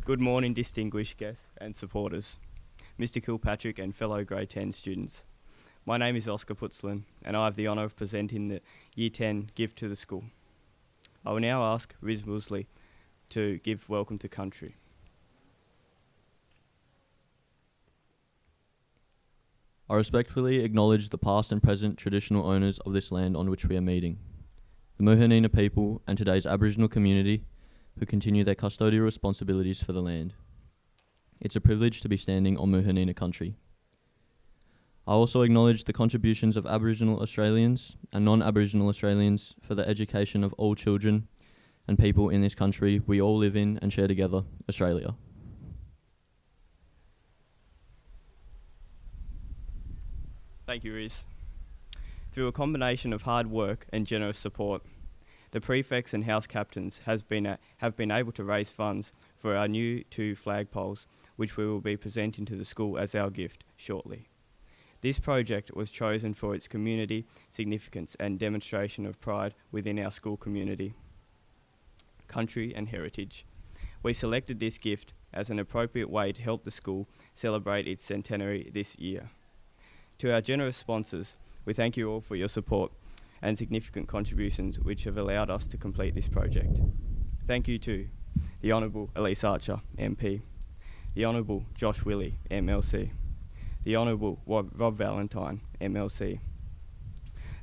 Good morning, distinguished guests and supporters, Mr. Kilpatrick and fellow Grade 10 students. My name is Oscar Putzlin and I have the honour of presenting the Year 10 gift to the school. I will now ask Riz Musley to give Welcome to Country. I respectfully acknowledge the past and present traditional owners of this land on which we are meeting, the Muhunina people and today's Aboriginal community who continue their custodial responsibilities for the land. It's a privilege to be standing on Muhunina country. I also acknowledge the contributions of Aboriginal Australians and non-Aboriginal Australians for the education of all children and people in this country we all live in and share together, Australia. Thank you, Riz. Through a combination of hard work and generous support, the prefects and house captains have been able to raise funds for our new 2 flagpoles, which we will be presenting to the school as our gift shortly. This project was chosen for its community significance and demonstration of pride within our school community, country and heritage. We selected this gift as an appropriate way to help the school celebrate its centenary this year. To our generous sponsors, we thank you all for your support and significant contributions which have allowed us to complete this project. Thank you to the Honourable Elise Archer, MP, the Honourable Josh Willey, MLC, the Honourable Rob Valentine, MLC,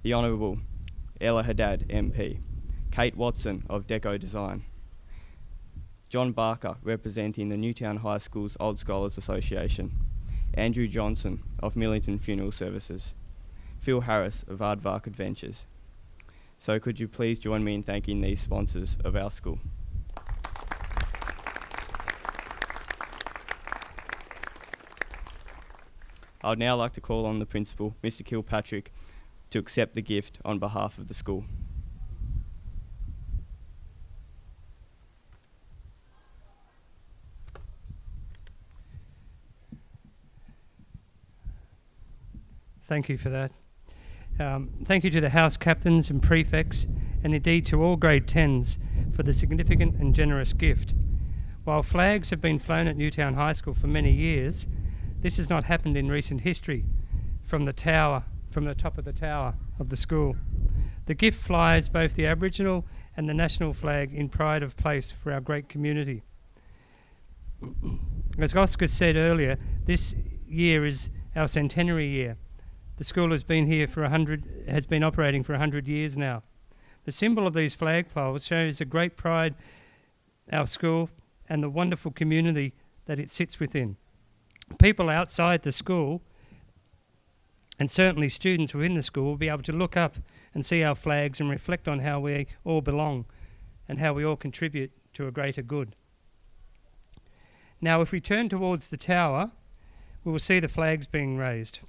the Honourable Ella Haddad, MP, Kate Watson of Deco Design, John Barker representing the Newtown High School's Old Scholars Association, Andrew Johnson of Millington Funeral Services, Phil Harris of Aardvark Adventures. So could you please join me in thanking these sponsors of our school. I would now like to call on the Principal, Mr. Kilpatrick, to accept the gift on behalf of the school. Thank you for that. Thank you to the house captains and prefects, and indeed to all grade 10s for the significant and generous gift. While flags have been flown at Newtown High School for many years, this has not happened in recent history from the top of the tower of the school. The gift flies both the Aboriginal and the national flag in pride of place for our great community. As Oscar said earlier, this year is our centenary year. The school has been operating for 100 years now. The symbol of these flagpoles shows a great pride our school and the wonderful community that it sits within. People outside the school, and certainly students within the school, will be able to look up and see our flags and reflect on how we all belong and how we all contribute to a greater good. Now, if we turn towards the tower, we will see the flags being raised.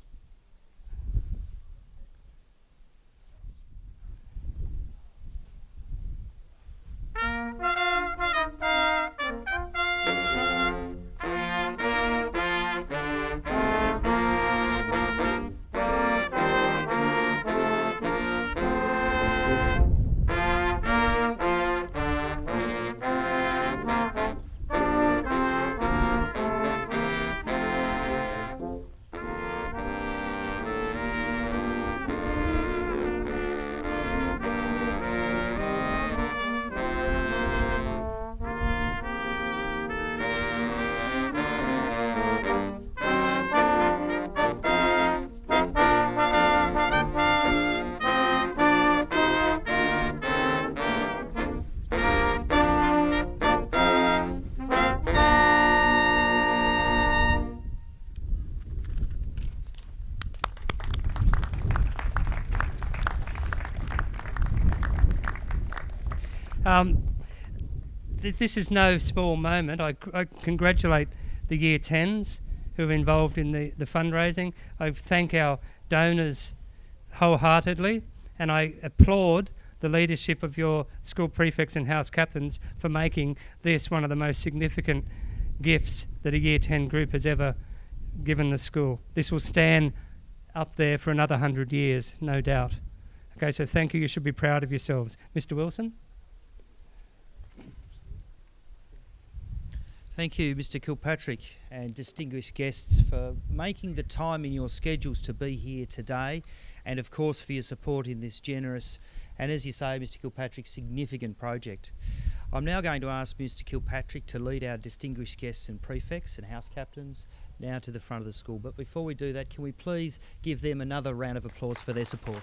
This is no small moment. I congratulate the Year 10s who are involved in the fundraising. I thank our donors wholeheartedly, and I applaud the leadership of your school prefects and house captains for making this one of the most significant gifts that a Year 10 group has ever given the school. This will stand up there for another 100 years, no doubt. Okay, so thank you. You should be proud of yourselves. Mr. Wilson? Thank you, Mr. Kilpatrick, and distinguished guests, for making the time in your schedules to be here today, and of course for your support in this generous and, as you say, Mr. Kilpatrick, significant project. I'm now going to ask Mr. Kilpatrick to lead our distinguished guests and prefects and house captains now to the front of the school. But before we do that, can we please give them another round of applause for their support?